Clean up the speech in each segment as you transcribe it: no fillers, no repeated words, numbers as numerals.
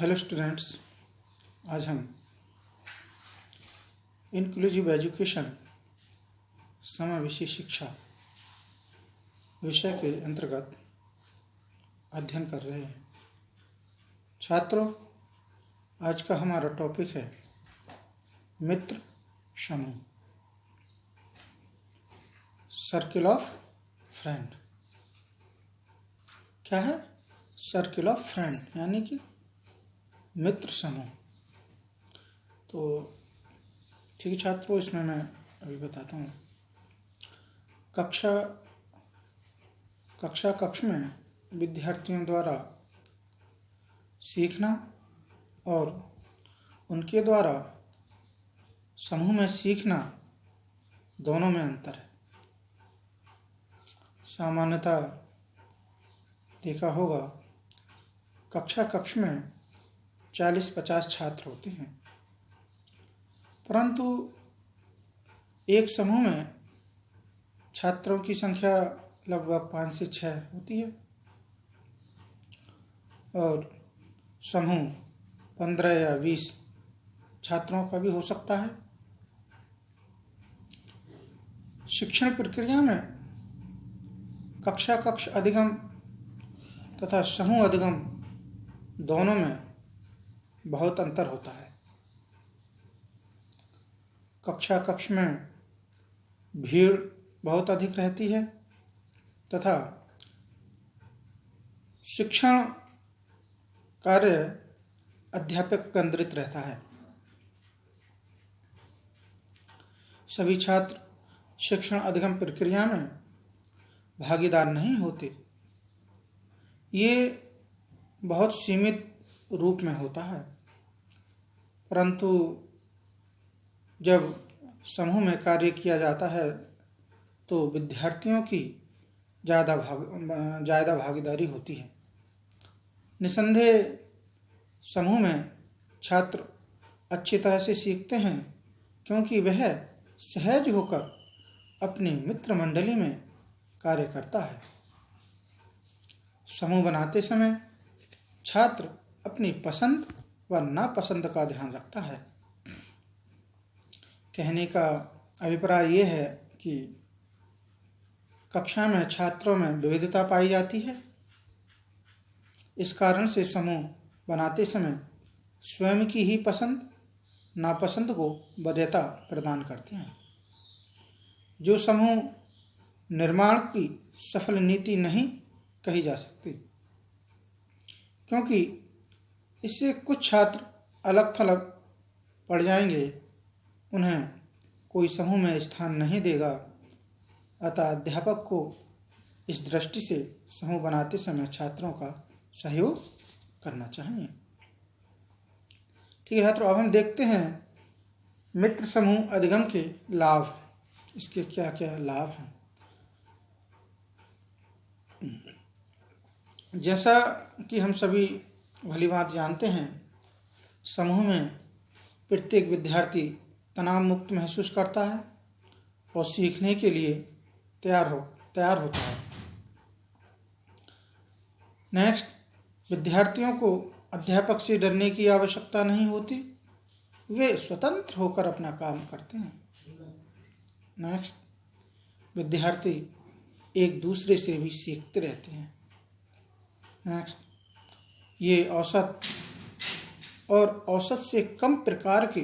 Hello students, आज हम inclusive education समावेशी शिक्षा विषय के अंतर्गत अध्ययन कर रहे हैं। छात्रों, आज का हमारा टॉपिक है मित्र समूह, सर्किल ऑफ फ्रेंड। क्या है सर्किल ऑफ फ्रेंड? यानी कि मित्र समूह। तो ठीक है छात्रों, इसमें मैं अभी बताता हूँ। कक्ष में विद्यार्थियों द्वारा सीखना और उनके द्वारा समूह में सीखना, दोनों में अंतर है। सामान्यतः देखा होगा, कक्ष में 40-50 छात्र होते हैं, परंतु एक समूह में छात्रों की संख्या लगभग 5 से 6 होती है और समूह 15 या 20 छात्रों का भी हो सकता है। शिक्षण प्रक्रिया में कक्ष अधिगम तथा समूह अधिगम दोनों में बहुत अंतर होता है। कक्ष में भीड़ बहुत अधिक रहती है तथा शिक्षण कार्य अध्यापक केंद्रित रहता है। सभी छात्र शिक्षण अधिगम प्रक्रिया में भागीदार नहीं होते। ये बहुत सीमित रूप में होता है, परंतु जब समूह में कार्य किया जाता है तो विद्यार्थियों की ज़्यादा भागीदारी होती है। निसंदेह समूह में छात्र अच्छी तरह से सीखते हैं, क्योंकि वह सहज होकर अपनी मित्र मंडली में कार्य करता है। समूह बनाते समय छात्र अपनी पसंद व नापसंद का ध्यान रखता है। कहने का अभिप्राय यह है कि कक्षा में छात्रों में विविधता पाई जाती है। इस कारण से समूह बनाते समय स्वयं की ही पसंद नापसंद को वरीयता प्रदान करते हैं। जो समूह निर्माण की सफल नीति नहीं कही जा सकती, क्योंकि इससे कुछ छात्र अलग थलग पड़ जाएंगे, उन्हें कोई समूह में स्थान नहीं देगा। अतः अध्यापक को इस दृष्टि से समूह बनाते समय छात्रों का सहयोग करना चाहिए। ठीक है छात्रों, अब हम देखते हैं मित्र समूह अधिगम के लाभ। इसके क्या क्या लाभ हैं। जैसा कि हम सभी भली बात जानते हैं, समूह में प्रत्येक विद्यार्थी तनाव मुक्त महसूस करता है और सीखने के लिए तैयार होता है। नेक्स्ट, विद्यार्थियों को अध्यापक से डरने की आवश्यकता नहीं होती, वे स्वतंत्र होकर अपना काम करते हैं। नेक्स्ट, विद्यार्थी एक दूसरे से भी सीखते रहते हैं। नेक्स्ट, ये औसत से कम प्रकार के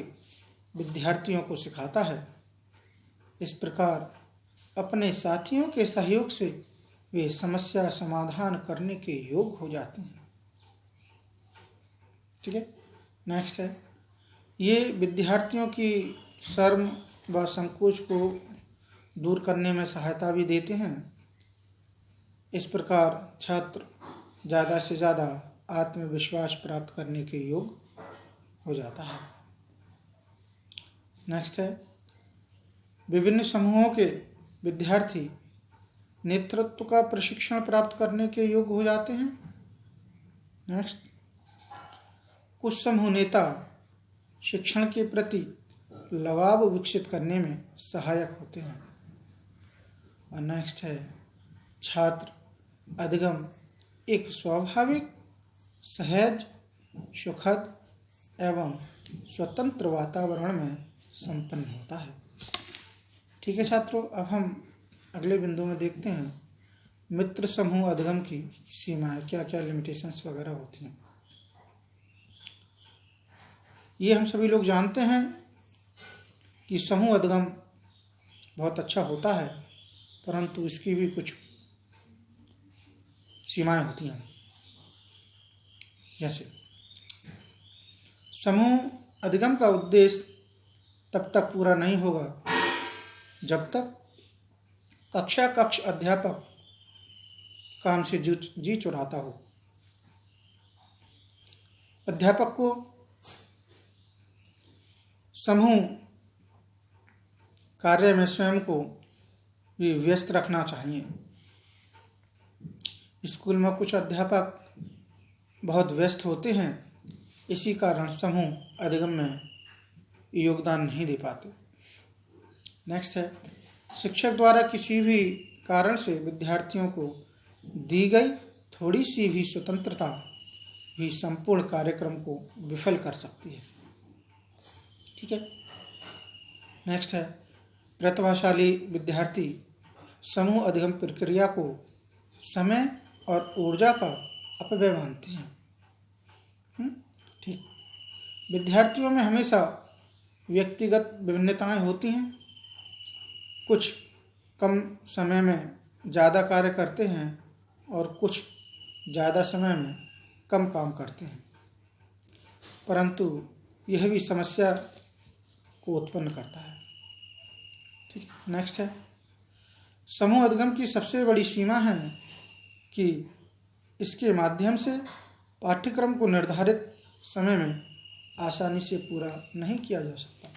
विद्यार्थियों को सिखाता है। इस प्रकार अपने साथियों के सहयोग से वे समस्या समाधान करने के योग्य हो जाते हैं। ठीक है। नेक्स्ट है, ये विद्यार्थियों की शर्म व संकोच को दूर करने में सहायता भी देते हैं। इस प्रकार छात्र ज़्यादा से ज़्यादा आत्मविश्वास प्राप्त करने के योग्य हो जाता है। नेक्स्ट है, विभिन्न समूहों के विद्यार्थी नेतृत्व का प्रशिक्षण प्राप्त करने के योग्य हो जाते हैं। नेक्स्ट, कुछ समूह नेता शिक्षण के प्रति लगाव विकसित करने में सहायक होते हैं। और नेक्स्ट है, छात्र अधिगम एक स्वाभाविक, सहज सुखद एवं स्वतंत्र वातावरण में संपन्न होता है। ठीक है छात्रों, अब हम अगले बिंदु में देखते हैं मित्र समूह अधिगम की सीमाएं, क्या क्या लिमिटेशंस वगैरह होती हैं। ये हम सभी लोग जानते हैं कि समूह अधिगम बहुत अच्छा होता है, परंतु इसकी भी कुछ सीमाएं होती हैं। जैसे समूह अधिगम का उद्देश्य तब तक पूरा नहीं होगा जब तक कक्ष अध्यापक काम से जी चुराता हो। अध्यापक को समूह कार्य में स्वयं को भी व्यस्त रखना चाहिए। स्कूल में कुछ अध्यापक बहुत व्यस्त होते हैं, इसी कारण समूह अधिगम में योगदान नहीं दे पाते। नेक्स्ट है, शिक्षक द्वारा किसी भी कारण से विद्यार्थियों को दी गई थोड़ी सी भी स्वतंत्रता भी संपूर्ण कार्यक्रम को विफल कर सकती है। ठीक है। नेक्स्ट है, प्रतिभाशाली विद्यार्थी समूह अधिगम प्रक्रिया को समय और ऊर्जा का अपव्यय मानते हैं। ठीक, विद्यार्थियों में हमेशा व्यक्तिगत विभिन्नताएं होती हैं। कुछ कम समय में ज़्यादा कार्य करते हैं और कुछ ज़्यादा समय में कम काम करते हैं, परंतु यह भी समस्या को उत्पन्न करता है। ठीक, नेक्स्ट है, समूह अधिगम की सबसे बड़ी सीमा है कि इसके माध्यम से पाठ्यक्रम को निर्धारित समय में आसानी से पूरा नहीं किया जा सकता।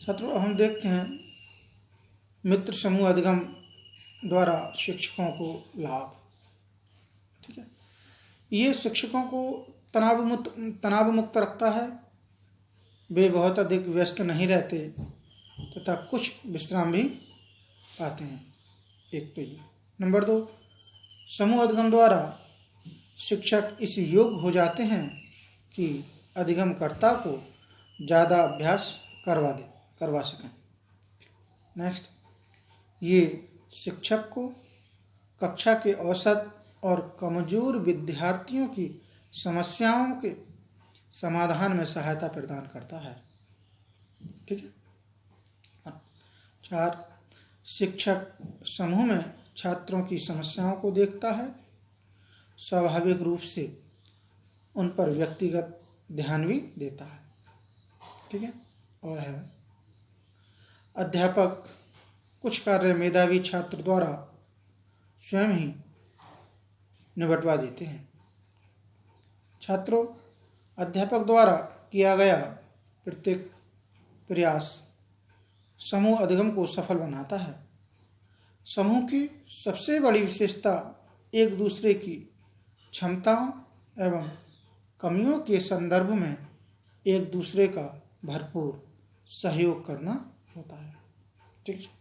छात्रों, अब हम देखते हैं मित्र समूह अधिगम द्वारा शिक्षकों को लाभ। ठीक है, ये शिक्षकों को तनाव मुक्त रखता है। वे बहुत अधिक व्यस्त नहीं रहते तथा कुछ विश्राम भी पाते हैं। एक तो ये। नंबर 2, समूह अधिगम द्वारा शिक्षक इस योग्य हो जाते हैं कि अधिगमकर्ता को ज़्यादा अभ्यास करवा सकें। नेक्स्ट, ये शिक्षक को कक्षा के औसत और कमजोर विद्यार्थियों की समस्याओं के समाधान में सहायता प्रदान करता है। ठीक है। 4, शिक्षक समूह में छात्रों की समस्याओं को देखता है, स्वाभाविक रूप से उन पर व्यक्तिगत ध्यान भी देता है। ठीक है। और है, अध्यापक कुछ कार्य मेधावी छात्र द्वारा स्वयं ही निबटवा देते हैं। छात्रों, अध्यापक द्वारा किया गया प्रत्येक प्रयास समूह अधिगम को सफल बनाता है। समूह की सबसे बड़ी विशेषता एक दूसरे की क्षमताओं एवं कमियों के संदर्भ में एक दूसरे का भरपूर सहयोग करना होता है। ठीक है।